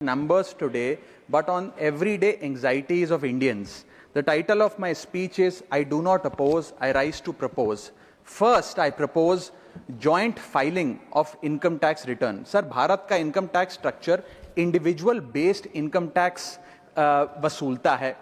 numbers today, but on everyday anxieties of Indians. The title of my speech is I do not oppose, I rise to propose. First, I propose joint filing of income tax return. Sir, Bharat का income tax structure individual based income tax वसूलता है,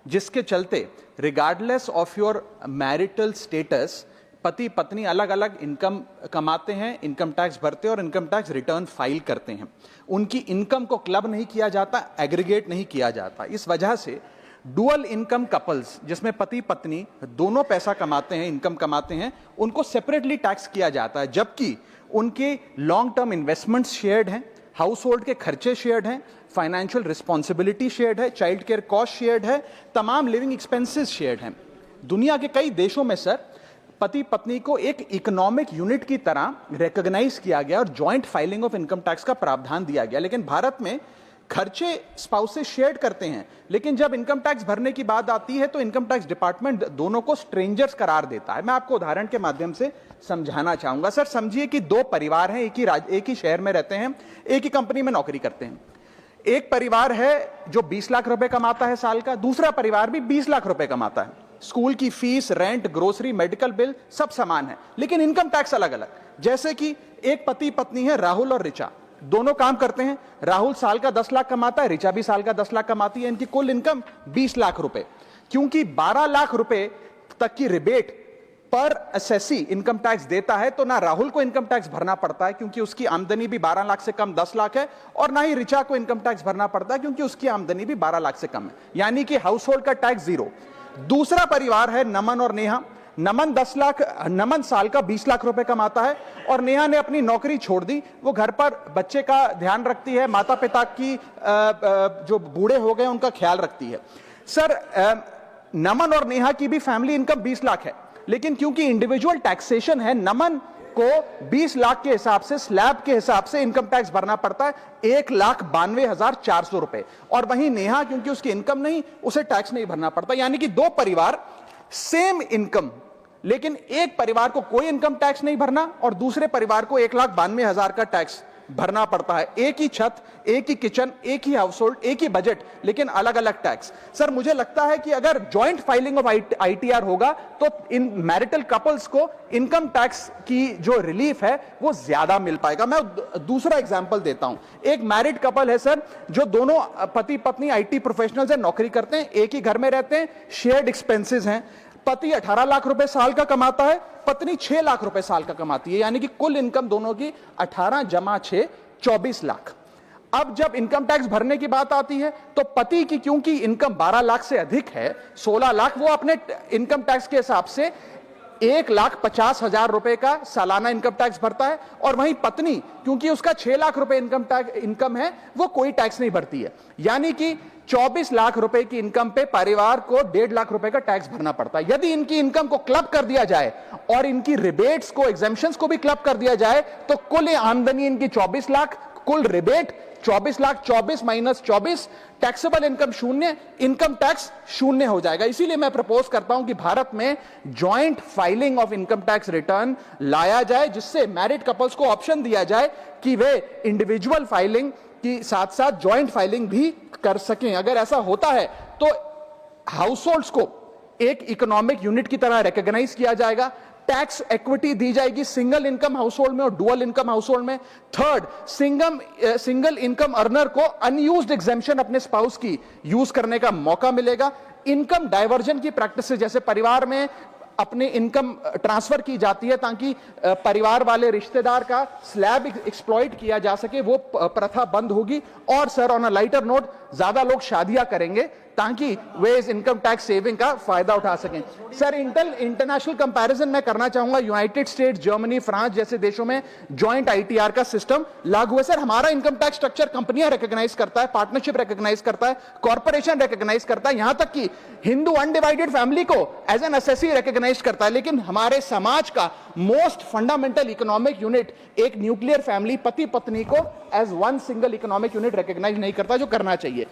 जिसके चलते regardless of your marital status, पति पत्नी अलग अलग income कमाते हैं, इनकम टैक्स भरते हैं और इनकम टैक्स रिटर्न फाइल करते हैं। उनकी इनकम को क्लब नहीं किया जाता, एग्रीगेट नहीं किया जाता। इस वजह से डुअल इनकम कपल्स, जिसमें पति पत्नी दोनों पैसा कमाते हैं, इनकम कमाते हैं, उनको सेपरेटली टैक्स किया जाता है, जबकि उनके लॉन्ग टर्म इन्वेस्टमेंट्स शेयर्ड हैं, हाउस होल्ड के खर्चे शेयर्ड हैं, फाइनेंशियल रिस्पॉन्सिबिलिटी शेयर्ड है, चाइल्ड केयर कॉस्ट शेयर्ड है, तमाम लिविंग एक्सपेंसेस शेयर्ड हैं। दुनिया के कई देशों में सर पति पत्नी को एक इकोनॉमिक यूनिट की तरह रिकॉग्नाइज किया गया और joint filing of income tax का प्रावधान दिया गया। लेकिन भारत में खर्चे स्पाउसेस शेयर करते हैं, लेकिन जब इनकम टैक्स भरने की बात आती है तो इनकम टैक्स डिपार्टमेंट दोनों को स्ट्रेंजर्स करार देता है। मैं आपको उदाहरण के माध्यम से समझाना चाहूंगा। सर समझिए कि दो परिवार हैं, एक ही शहर में रहते हैं, एक ही कंपनी में नौकरी करते हैं। एक परिवार है जो 20 लाख रुपए कमाता है साल का, दूसरा परिवार भी 20 लाख रुपए कमाता है। स्कूल की fees, rent, grocery, medical bill सब समान है, लेकिन इनकम टैक्स अलग अलग। जैसे कि एक पति पत्नी है, राहुल और ऋचा, दोनों काम करते हैं। राहुल साल का 10 लाख कमाता है, ऋचा भी साल का 10 लाख कमाती है। इनकी कुल इनकम 20 लाख रुपए। क्योंकि 12 लाख रुपए तक की रिबेट पर असेसी इनकम टैक्स देता है, तो ना राहुल को इनकम टैक्स भरना पड़ता है क्योंकि उसकी आमदनी भी 12 लाख से कम 10 लाख है, और ना ही ऋचा को इनकम टैक्स भरना पड़ता है क्योंकि उसकी आमदनी भी 12 लाख से कम है, यानी कि हाउस होल्ड का टैक्स जीरो। दूसरा परिवार है नमन और नेहा। नमन साल का 20 लाख रुपए कमाता है और नेहा ने अपनी नौकरी छोड़ दी। वो घर पर बच्चे का ध्यान रखती है, माता पिता की जो बूढ़े हो गए उनका ख्याल रखती है। सर नमन और नेहा की भी फैमिली इनकम 20 लाख है, लेकिन क्योंकि इंडिविजुअल टैक्सेशन है, नमन को 20 लाख के हिसाब से, स्लैब के हिसाब से इनकम टैक्स भरना पड़ता है 1,92,400 रुपए, और वहीं नेहा क्योंकि उसकी इनकम नहीं, उसे टैक्स नहीं भरना पड़ता। यानी कि दो परिवार, सेम इनकम, लेकिन एक परिवार को कोई इनकम टैक्स नहीं भरना और दूसरे परिवार को 1,92,000 का टैक्स भरना पड़ता है। एक ही छत, एक ही किचन, एक ही हाउस होल्ड, एक ही बजट, लेकिन अलग अलग टैक्स। सर मुझे लगता है कि अगर जॉइंट फाइलिंग ऑफ आईटीआर होगा तो इन मैरिटल कपल्स को इनकम टैक्स की जो रिलीफ है वो ज्यादा मिल पाएगा। मैं दूसरा एग्जांपल देता हूं। एक मैरिड कपल है सर, जो दोनों पति पत्नी आईटी प्रोफेशनल्स हैं, नौकरी करते हैं, एक ही घर में रहते हैं, शेयर्ड एक्सपेंसेस हैं। पति 18 लाख रुपए साल का कमाता है, पत्नी 6 लाख रुपए साल का कमाती है, यानी कि कुल इनकम दोनों की 18 जमा 6 24 लाख। अब जब इनकम टैक्स भरने की बात आती है तो पति की क्योंकि इनकम 12 लाख से अधिक है, 16 लाख, वो अपने इनकम टैक्स के हिसाब से 1,50,000 रुपए का सालाना इनकम टैक्स भरता है, और वहीं पत्नी क्योंकि उसका 6 लाख रुपए इनकम है, वो कोई टैक्स नहीं भरती है। यानी कि 24 लाख रुपए की इनकम पे परिवार को 1.5 लाख रुपए का टैक्स भरना पड़ता है। यदि इनकी इनकम को क्लब कर दिया जाए और इनकी रिबेट्स को, एग्जेम्पशंस को भी क्लब कर दिया जाए, तो कुल आमदनी इनकी 24 लाख, कुल rebate 24 lakh, 24 minus 24, taxable income शून्य, इनकम टैक्स शून्य हो जाएगा। इसीलिए मैं प्रपोज करता हूं कि भारत में joint filing of income tax return लाया जाए, जिससे मैरिड कपल्स को ऑप्शन दिया जाए कि वे इंडिविजुअल फाइलिंग की साथ साथ जॉइंट फाइलिंग भी कर सकें। अगर ऐसा होता है तो हाउस होल्ड्स को एक इकोनॉमिक यूनिट की तरह रिकॉग्नाइज किया जाएगा, टैक्स इक्विटी दी जाएगी सिंगल इनकम हाउस होल्ड में और डुअल इनकम हाउस होल्ड में। थर्ड, सिंगल इनकम अर्नर को अनयूज्ड एग्जेम्पशन अपने स्पाउस की यूज करने का मौका मिलेगा। इनकम डाइवर्जन की प्रैक्टिस, जैसे परिवार में अपने इनकम ट्रांसफर की जाती है ताकि परिवार वाले रिश्तेदार का स्लैब एक्सप्लॉइट किया जा सके, वो प्रथा बंद होगी। और sir on a lighter note, ज्यादा लोग शादियां करेंगे ताकि वे इस इनकम टैक्स सेविंग का फायदा उठा सकें। सर इंटरनेशनल कंपैरिजन मैं करना चाहूंगा। यूनाइटेड स्टेट्स, जर्मनी, फ्रांस जैसे देशों में जॉइंट आईटीआर का सिस्टम लागू है। सर हमारा इनकम टैक्स स्ट्रक्चर कंपनियां रिकॉग्नाइज करता है, पार्टनरशिप रिकॉग्नाइज करता है, कॉर्पोरेशन रिकॉग्नाइज करता है, यहां तक कि हिंदू अनडिवाइडेड फैमिली को एज एन एसएससी रिकॉग्नाइज करता है। लेकिन हमारे समाज का मोस्ट फंडामेंटल इकोनॉमिक यूनिट, एक न्यूक्लियर फैमिली, पति पत्नी को as one single economic unit recognise नहीं करता, जो करना चाहिए।